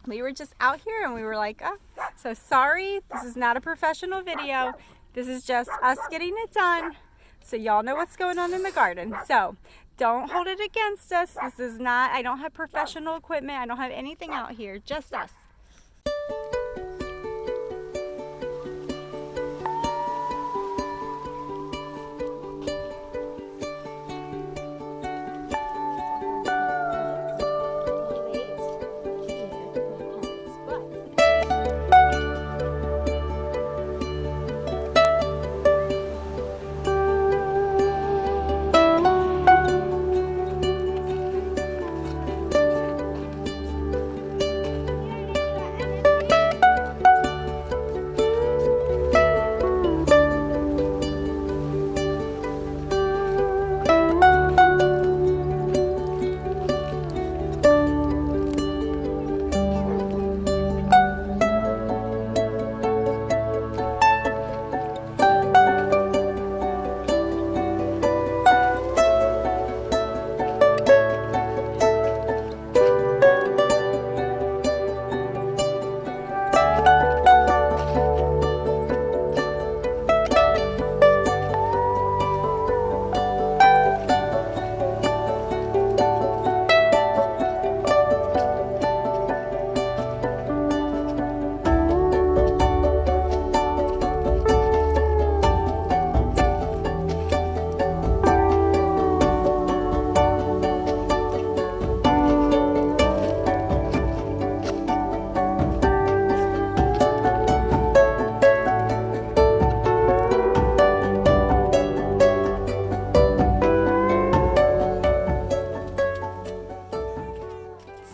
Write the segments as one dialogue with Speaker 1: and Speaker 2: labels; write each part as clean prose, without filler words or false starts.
Speaker 1: We were just out here and we were like, oh, so sorry, this is not a professional video. This is just us getting it done so y'all know what's going on in the garden. So don't hold it against us. This is not, I don't have professional equipment. I don't have anything out here, just us.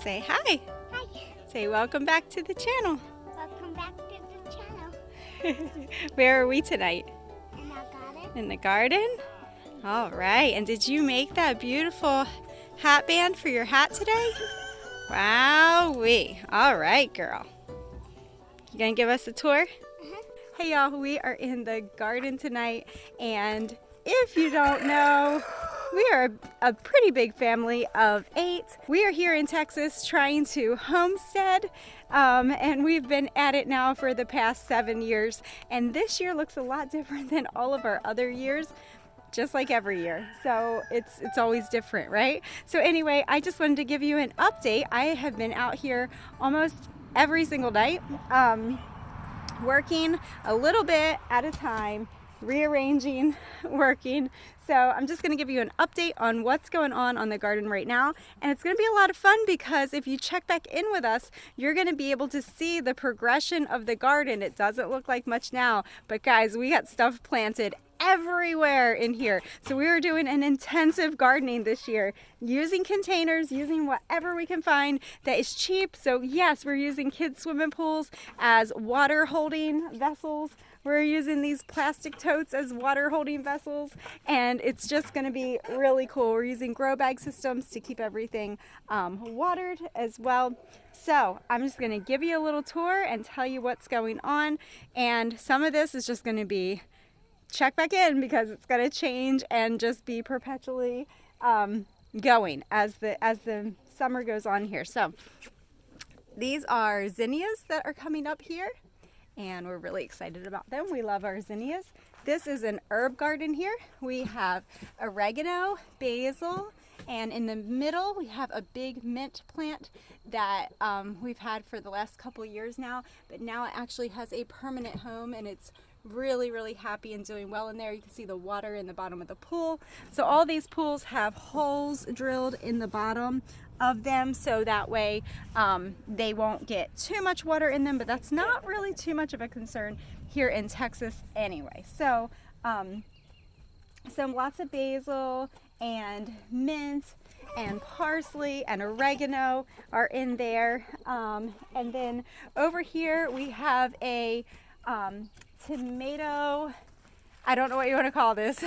Speaker 1: Say hi.
Speaker 2: Hi.
Speaker 1: Say welcome back to the channel.
Speaker 2: Welcome back to the channel.
Speaker 1: Where are we tonight?
Speaker 2: In our garden.
Speaker 1: In the garden? All right. And did you make that beautiful hat band for your hat today? Wowee. All right, girl. You gonna give us a tour? Hey y'all, we are in the garden tonight, and if you don't know, we are a pretty big family of 8. We are here in Texas trying to homestead, and we've been at it now for the past 7 years. And this year looks a lot different than all of our other years, just like every year. So it's always different, right? So anyway, I just wanted to give you an update. I have been out here almost every single night, working a little bit at a time, rearranging, working. So I'm just going to give you an update on what's going on the garden right now. And it's going to be a lot of fun because if you check back in with us, you're going to be able to see the progression of the garden. It doesn't look like much now, but guys, we got stuff planted everywhere in here. So we were doing an intensive gardening this year, using containers, using whatever we can find that is cheap. So yes, we're using kids' swimming pools as water holding vessels. We're using these plastic totes as water holding vessels, and it's just going to be really cool. We're using grow bag systems to keep everything watered as well. So I'm just going to give you a little tour and tell you what's going on, and some of this is just going to be check back in because it's going to change and just be perpetually going as the summer goes on here. So these are zinnias that are coming up here, and we're really excited about them. We love our zinnias. This is an herb garden here. We have oregano, basil, and in the middle we have a big mint plant that we've had for the last couple years now, but now it actually has a permanent home, and it's really happy and doing well in there. You can see the water in the bottom of the pool. So all these pools have holes drilled in the bottom of them, so that way they won't get too much water in them, but that's not really too much of a concern here in Texas anyway. So lots of basil and mint and parsley and oregano are in there, and then over here we have a tomato, I don't know what you want to call this,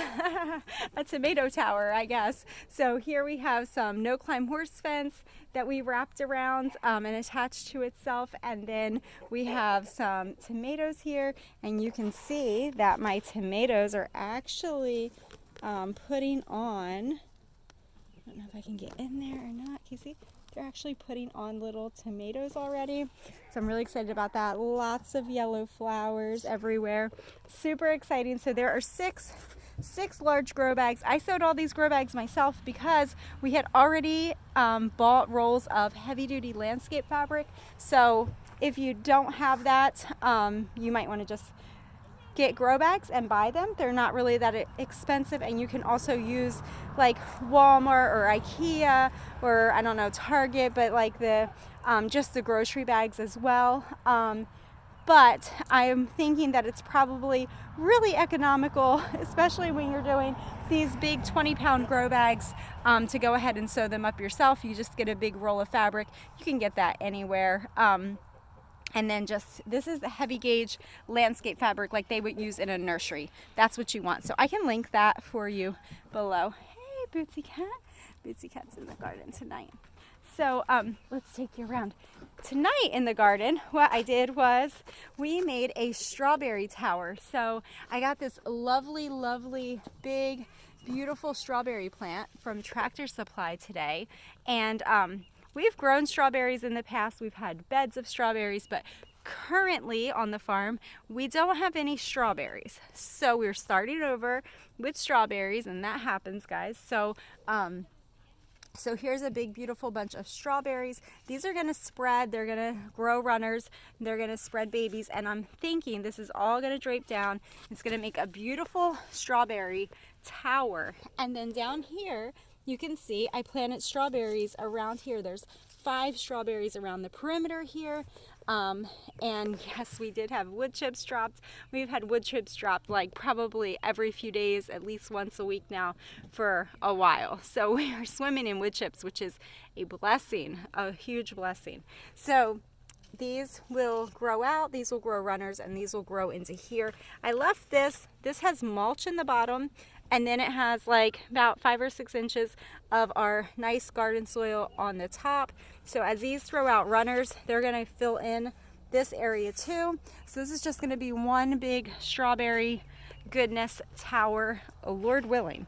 Speaker 1: a tomato tower, I guess. So here we have some no-climb horse fence that we wrapped around and attached to itself, and then we have some tomatoes here, and you can see that my tomatoes are actually putting on, I don't know if I can get in there or not, can you see? they're actually putting on little tomatoes already. So I'm really excited about that. Lots of yellow flowers everywhere. Super exciting. So there are six large grow bags. I sewed all these grow bags myself because we had already bought rolls of heavy duty landscape fabric. So if you don't have that, you might want to just get grow bags and buy them. They're not really that expensive, and you can also use like Walmart or IKEA or I don't know, Target, but like the just the grocery bags as well. But I am thinking that it's probably really economical, especially when you're doing these big 20-pound grow bags, to go ahead and sew them up yourself. You just get a big roll of fabric. You can get that anywhere. And then this is the heavy gauge landscape fabric like they would use in a nursery. That's what you want. So I can link that for you below. Hey, Bootsy Cat. Bootsy Cat's in the garden tonight. So let's take you around. Tonight in the garden, what I did was we made a strawberry tower. So I got this lovely, lovely, big, beautiful strawberry plant from Tractor Supply today. And we've grown strawberries in the past. We've had beds of strawberries, but currently on the farm, we don't have any strawberries. So we're starting over with strawberries, and that happens, guys. So here's a big, beautiful bunch of strawberries. These are gonna spread, they're gonna grow runners, they're gonna spread babies, and I'm thinking this is all gonna drape down. It's gonna make a beautiful strawberry tower. And then down here, you can see I planted strawberries around here. There's 5 strawberries around the perimeter here. And yes, we did have wood chips dropped. We've had wood chips dropped like probably every few days, at least once a week now for a while. So we are swimming in wood chips, which is a blessing, a huge blessing. So these will grow out, these will grow runners, and these will grow into here. I left this has mulch in the bottom, and then it has like about 5 or 6 inches of our nice garden soil on the top. So as these throw out runners, they're gonna fill in this area too. So this is just gonna be one big strawberry goodness tower, oh, Lord willing.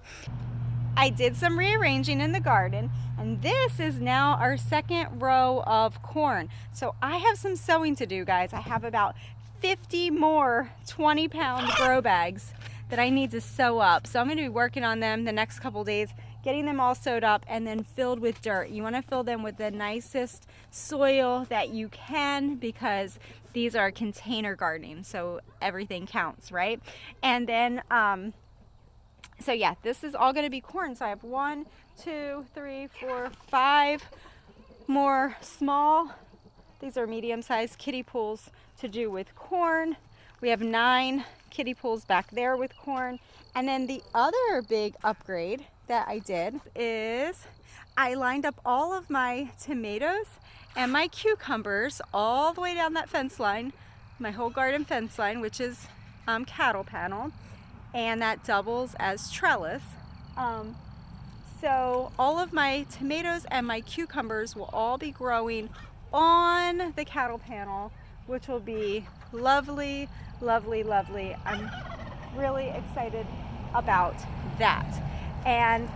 Speaker 1: I did some rearranging in the garden, and this is now our second row of corn. So I have some sewing to do, guys. I have about 50 more 20-pound grow bags that I need to sew up. So I'm going to be working on them the next couple days, getting them all sewed up and then filled with dirt. You want to fill them with the nicest soil that you can, because these are container gardening, so everything counts, right? And then so yeah, this is all going to be corn. So I have 1, 2, 3, 4, 5 more small, these are medium-sized kiddie pools to do with corn. We have 9 kiddie pools back there with corn. And then the other big upgrade that I did is I lined up all of my tomatoes and my cucumbers all the way down that fence line, my whole garden fence line, which is cattle panel, and that doubles as trellis. So all of my tomatoes and my cucumbers will all be growing on the cattle panel, which will be lovely, lovely, lovely. I'm really excited about that. And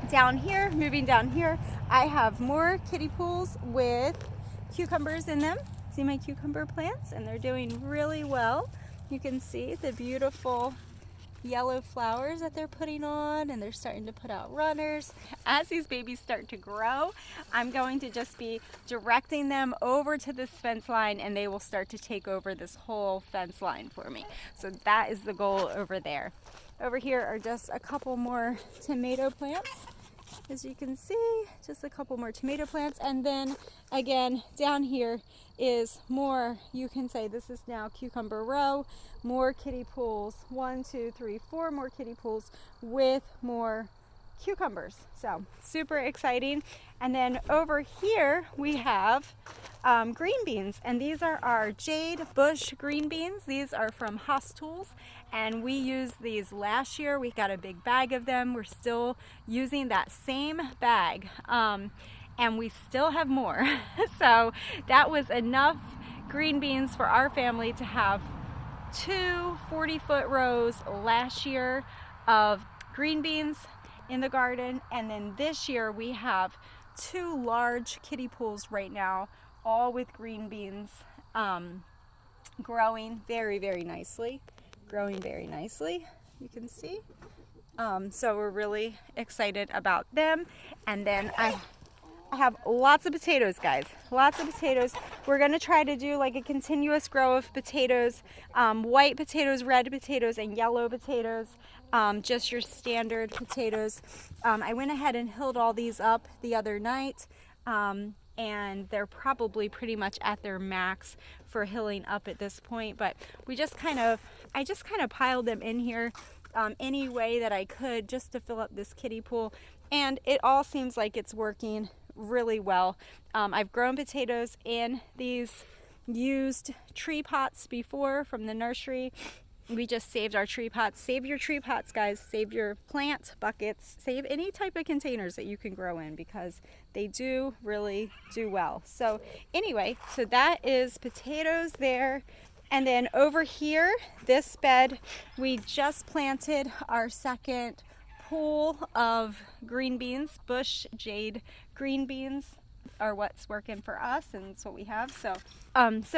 Speaker 1: down here, moving down here, I have more kiddie pools with cucumbers in them. See my cucumber plants? And they're doing really well. You can see the beautiful yellow flowers that they're putting on, and they're starting to put out runners. As these babies start to grow, I'm going to just be directing them over to this fence line, and they will start to take over this whole fence line for me. So that is the goal over there. Over here are just a couple more tomato plants. As you can see, just a couple more tomato plants. And then again, down here is more, you can say this is now cucumber row, more kiddie pools, 1, 2, 3, 4 more kiddie pools with more cucumbers. So super exciting. And then over here we have green beans, and these are our jade bush green beans. These are from Haas Tools, and we used these last year. We got a big bag of them. We're still using that same bag, and we still have more. So that was enough green beans for our family to have 2 40-foot rows last year of green beans in the garden, and then this year we have 2 large kiddie pools right now, all with green beans, growing very, very nicely. Growing very nicely, you can see. So we're really excited about them. And then I have lots of potatoes, guys. Lots of potatoes. We're gonna try to do like a continuous grow of potatoes, white potatoes, red potatoes, and yellow potatoes. Just your standard potatoes. I went ahead and hilled all these up the other night, and they're probably pretty much at their max for hilling up at this point. But I just kind of piled them in here any way that I could just to fill up this kiddie pool, and it all seems like it's working really well. I've grown potatoes in these used tree pots before from the nursery. We just saved our tree pots. Save your tree pots, guys. Save your plant buckets. Save any type of containers that you can grow in, because they do really do well. So anyway, so that is potatoes there. And then over here, this bed, we just planted our second pool of green beans. Bush jade green beans are what's working for us, and it's what we have. So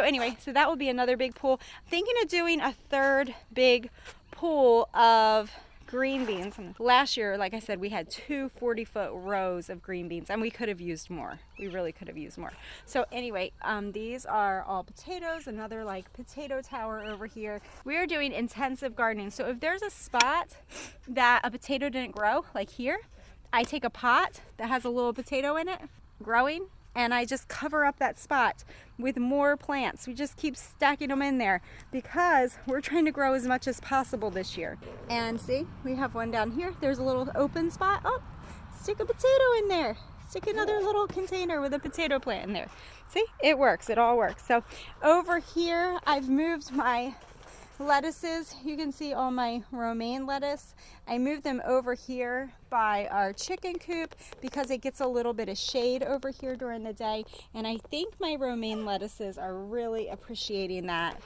Speaker 1: anyway, so that will be another big pool. Thinking of doing a third big pool of green beans. Last year, like I said, we had 2 40-foot rows of green beans, and we could have used more. We really could have used more. So anyway, these are all potatoes. Another like potato tower over here. We are doing intensive gardening. So if there's a spot that a potato didn't grow, like here, I take a pot that has a little potato in it growing, and I just cover up that spot with more plants. We just keep stacking them in there because we're trying to grow as much as possible this year. And see, we have one down here. There's a little open spot. Oh, stick a potato in there. Stick another little container with a potato plant in there. See, it works. It all works. So over here, I've moved my lettuces. You can see all my romaine lettuce. I moved them over here by our chicken coop because it gets a little bit of shade over here during the day, and I think my romaine lettuces are really appreciating that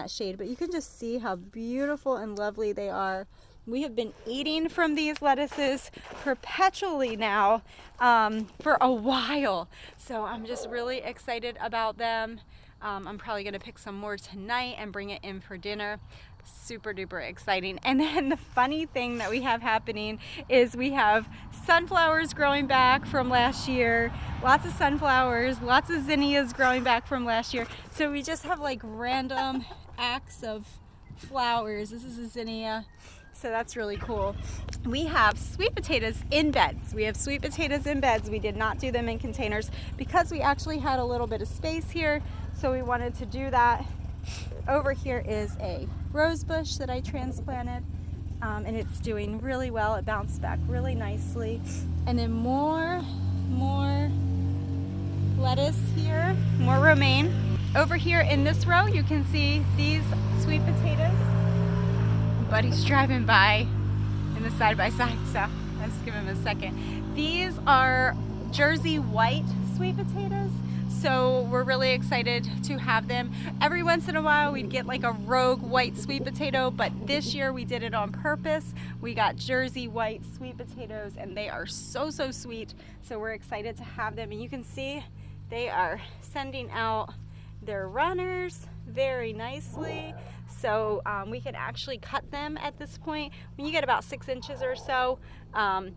Speaker 1: shade. But you can just see how beautiful and lovely they are. We have been eating from these lettuces perpetually now for a while, so I'm just really excited about them. I'm probably going to pick some more tonight and bring it in for dinner. Super duper exciting. And then the funny thing that we have happening is we have sunflowers growing back from last year. Lots of sunflowers, lots of zinnias growing back from last year. So we just have like random acts of flowers. This is a zinnia. So that's really cool. We have sweet potatoes in beds. We have sweet potatoes in beds. We did not do them in containers because we actually had a little bit of space here. So we wanted to do that. Over here is a rose bush that I transplanted, and it's doing really well. It bounced back really nicely. And then more lettuce here, more romaine. Over here in this row, you can see these sweet potatoes. Buddy's driving by in the side-by-side, so let's give him a second. These are Jersey white sweet potatoes. So we're really excited to have them. Every once in a while we'd get like a rogue white sweet potato, but this year we did it on purpose. We got Jersey white sweet potatoes, and they are so sweet. So we're excited to have them, and you can see they are sending out their runners very nicely. So we can actually cut them at this point. When you get about 6 inches or so,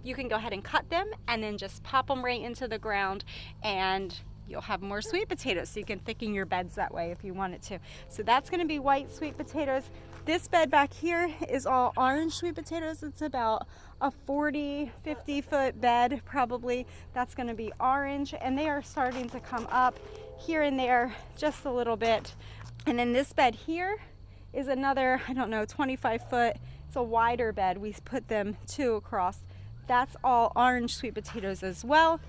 Speaker 1: you can go ahead and cut them and then just pop them right into the ground, and you'll have more sweet potatoes, so you can thicken your beds that way if you wanted to. So that's going to be white sweet potatoes. This bed back here is all orange sweet potatoes. It's about a 40-50 foot bed probably. That's going to be orange, and they are starting to come up here and there just a little bit. And then this bed here is another, I don't know, 25 foot. It's a wider bed. We put them 2 across. That's all orange sweet potatoes as well.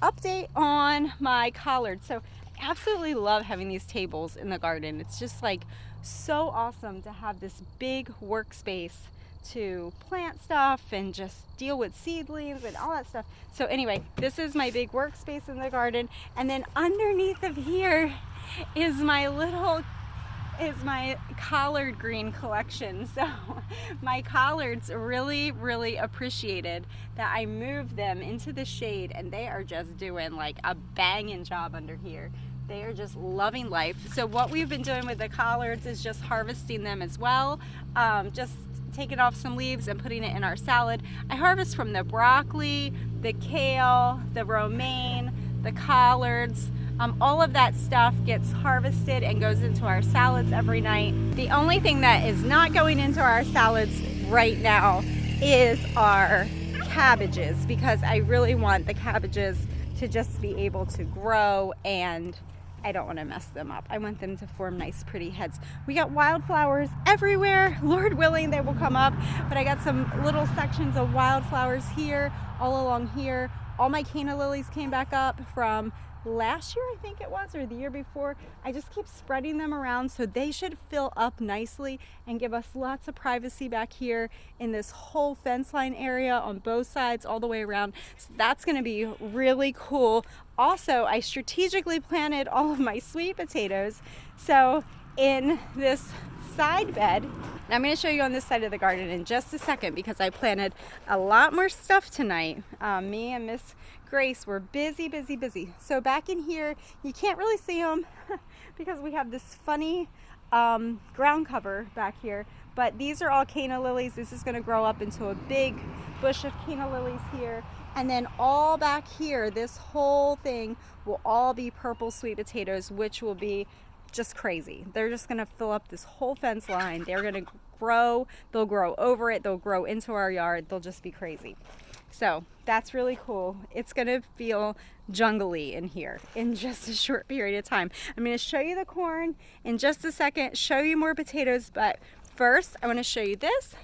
Speaker 1: Update on my collards. So I absolutely love having these tables in the garden. It's just like so awesome to have this big workspace to plant stuff and just deal with seedlings and all that stuff. So anyway, this is my big workspace in the garden. And then underneath of here is my little is my collard green collection. So my collards really appreciated that I moved them into the shade, and they are just doing like a banging job under here. They are just loving life. So what we've been doing with the collards is just harvesting them as well. Just taking off some leaves and putting it in our salad. I harvest from the broccoli, the kale, the romaine, the collards. All of that stuff gets harvested and goes into our salads every night. The only thing that is not going into our salads right now is our cabbages, because I really want the cabbages to just be able to grow, and I don't want to mess them up. I want them to form nice pretty heads. We got wildflowers everywhere. Lord willing, they will come up, but I got some little sections of wildflowers here, all along here. All my canna lilies came back up from last year, I think it was, or the year before. I just keep spreading them around, so they should fill up nicely and give us lots of privacy back here in this whole fence line area on both sides all the way around. So that's going to be really cool. Also, I strategically planted all of my sweet potatoes. So in this side bed, and I'm going to show you on this side of the garden in just a second, because I planted a lot more stuff tonight. Me and Miss Grace were busy. So back in here, you can't really see them because we have this funny ground cover back here, but these are all canna lilies. This is going to grow up into a big bush of canna lilies here, and then all back here, this whole thing will all be purple sweet potatoes, which will be just crazy. They're just going to fill up this whole fence line. They're going to grow, they'll grow over it, they'll grow into our yard, they'll just be crazy. So that's really cool. It's going to feel jungly in here in just a short period of time. I'm going to show you the corn in just a second, show you more potatoes, but first I want to show you this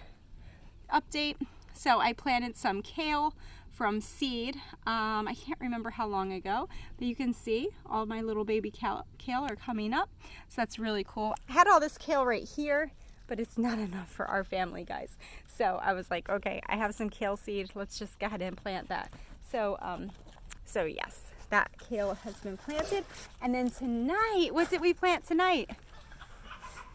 Speaker 1: update. So I planted some kale from seed. I can't remember how long ago, but you can see all my little baby kale are coming up. So that's really cool. I had all this kale right here, but it's not enough for our family, guys. So I was like, okay, I have some kale seed. Let's just go ahead and plant that. So yes, that kale has been planted. And then tonight, what did we plant tonight?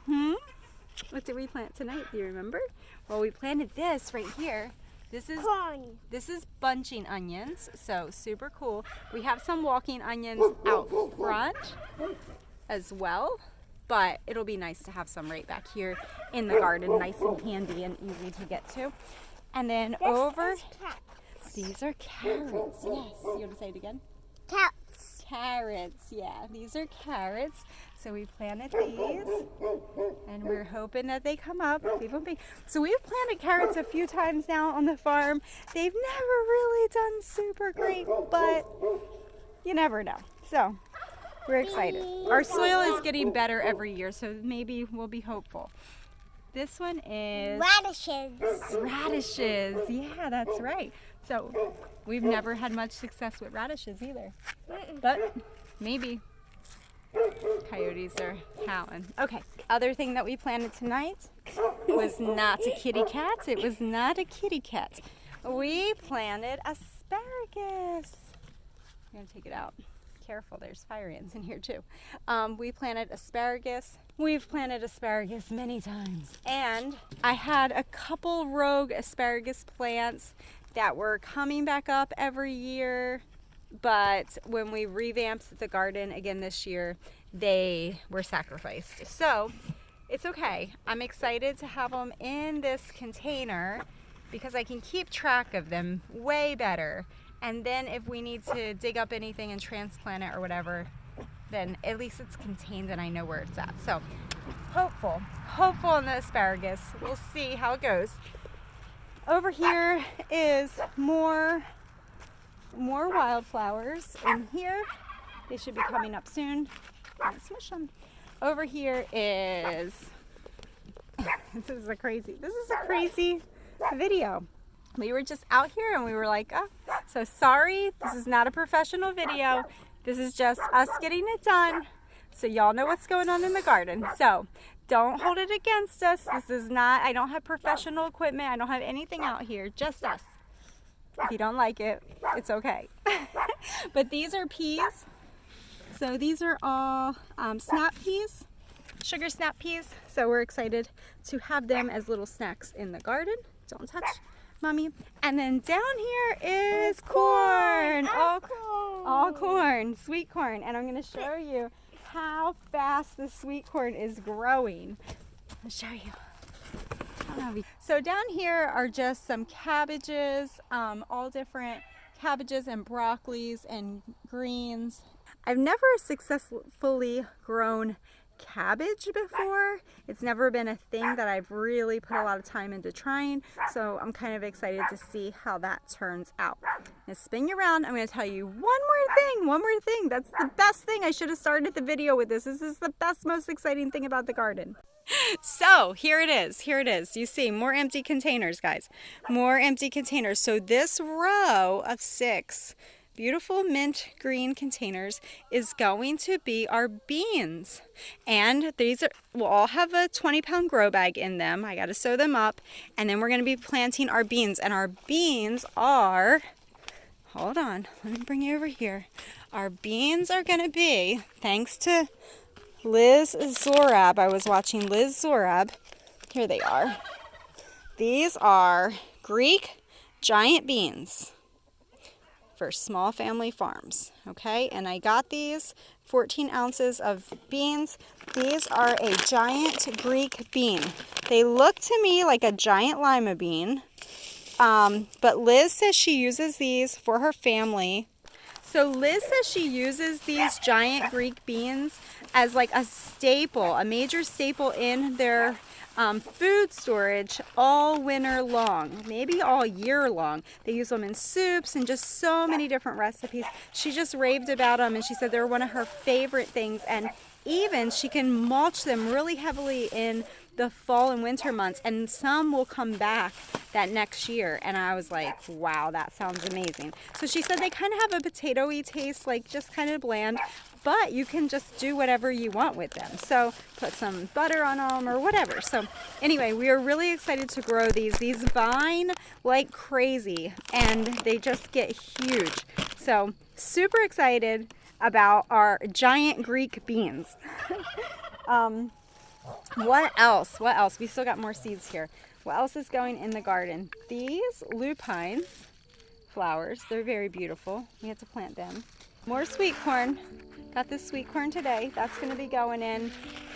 Speaker 1: What did we plant tonight? Do you remember? Well, we planted this right here. This is bunching onions, so super cool. We have some walking onions out front as well, but it'll be nice to have some right back here in the garden, nice and handy and easy to get to. And then these are carrots. Yes, you want to say it again? Carrots, yeah, these are carrots. So we planted these, and we're hoping that they come up. So we've planted carrots a few times now on the farm. They've never really done super great, but you never know. So we're excited. Our soil is getting better every year, so maybe we'll be hopeful. This one is radishes. Yeah, that's right. So we've never had much success with radishes either, but maybe. Coyotes are howling. Okay, other thing that we planted tonight was not a kitty cat. It was not a kitty cat. We planted asparagus. I'm gonna take it out. Careful, there's fire ants in here too. We planted asparagus. We've planted asparagus many times. And I had a couple rogue asparagus plants that were coming back up every year. But when we revamped the garden again this year, they were sacrificed. So it's okay. I'm excited to have them in this container because I can keep track of them way better. And then if we need to dig up anything and transplant it or whatever, then at least it's contained and I know where it's at. So hopeful on the asparagus. We'll see how it goes. Over here is more wildflowers in here. They should be coming up soon. Let's smush them. Over here is this is a crazy video. We were just out here and we were like, oh, so sorry, this is not a professional video. This is just us getting it done so y'all know what's going on in the garden. So don't hold it against us. This is not, I don't have professional equipment. I don't have anything out here, just us. If you don't like it, it's okay. But these are peas. So these are all snap peas. sugar snap peas. So we're excited to have them as little snacks in the garden. Don't touch, Mommy. And then down here is corn. All corn, sweet corn. And I'm going to show you how fast the sweet corn is growing. I'll show you. So down here are just some cabbages, all different cabbages and broccolis and greens. I've never successfully grown cabbage before. It's never been a thing that I've really put a lot of time into trying, so I'm kind of excited to see how that turns out. Now spin you around. I'm going to tell you one more thing. That's the best thing. I should have started the video with this. This is the best, most exciting thing about the garden. So here it is. You see more empty containers, guys. More empty containers. So this row of 6 beautiful mint green containers is going to be our beans. And these will all have a 20-pound grow bag in them. I got to sew them up. And then we're going to be planting our beans. And our beans are, hold on, let me bring you over here. Our beans are going to be, thanks to Liz Zorab. I was watching Liz Zorab. Here they are. These are Greek giant beans for small family farms. Okay, and I got these 14 ounces of beans. These are a giant Greek bean. They look to me like a giant lima bean, but Liz says she uses these for her family. So Liz says she uses these giant Greek beans as like a staple, a major staple in their food storage all winter long, maybe all year long. They use them in soups and just so many different recipes. She just raved about them, and she said they're one of her favorite things, and even she can mulch them really heavily in the fall and winter months, and some will come back that next year. And I was like, wow, that sounds amazing. So she said they kind of have a potato-y taste, like just kind of bland, but you can just do whatever you want with them. So put some butter on them or whatever. So anyway, we are really excited to grow these. These vine like crazy, and they just get huge. So super excited about our giant Greek beans. What else? We still got more seeds here. What else is going in the garden? These lupines flowers, they're very beautiful. We had to plant them. More sweet corn. Got this sweet corn today. That's going to be going in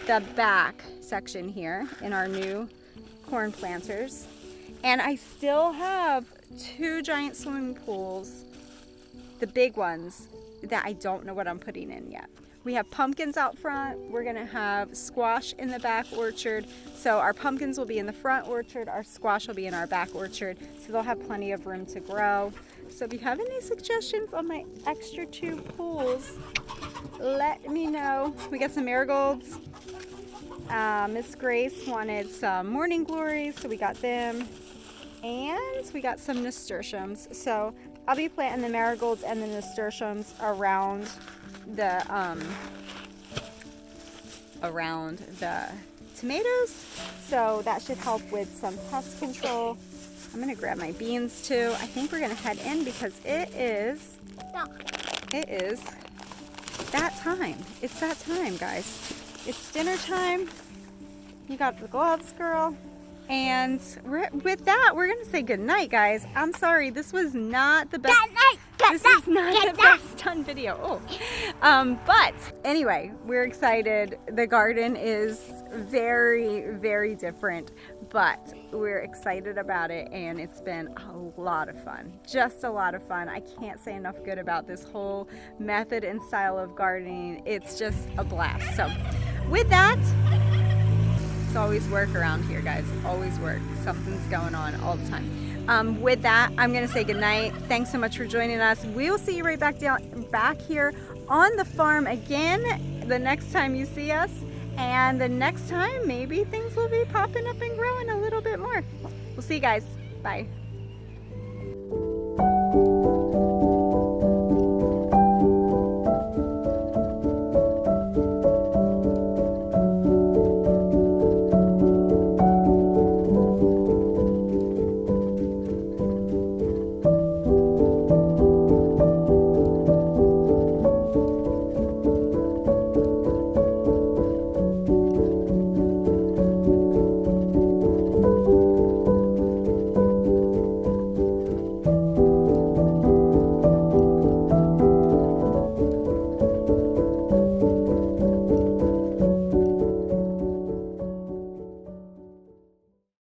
Speaker 1: the back section here in our new corn planters. And I still have 2 giant swimming pools, the big ones, that I don't know what I'm putting in yet. We have pumpkins out front. We're gonna have squash in the back orchard. So our pumpkins will be in the front orchard. Our squash will be in our back orchard. So they'll have plenty of room to grow. So if you have any suggestions on my extra 2 pools, let me know. We got some marigolds. Miss Grace wanted some morning glories, so we got them. And we got some nasturtiums. So I'll be planting the marigolds and the nasturtiums around the tomatoes, so that should help with some pest control. I'm gonna grab my beans too. I think we're gonna head in because it is that time. It's that time, guys. It's dinner time. You got the gloves, girl. And with that, we're gonna say good night, guys. I'm sorry, this was not the best. This is not the best done video. But anyway, we're excited. The garden is very, very different, but we're excited about it, and it's been a lot of fun. Just a lot of fun. I can't say enough good about this whole method and style of gardening. It's just a blast. So with that, it's always work around here, guys. Always work. Something's going on all the time. With that, I'm going to say goodnight. Thanks so much for joining us. We will see you right back here on the farm again the next time you see us. And the next time, maybe things will be popping up and growing a little bit more. We'll see you guys. Bye.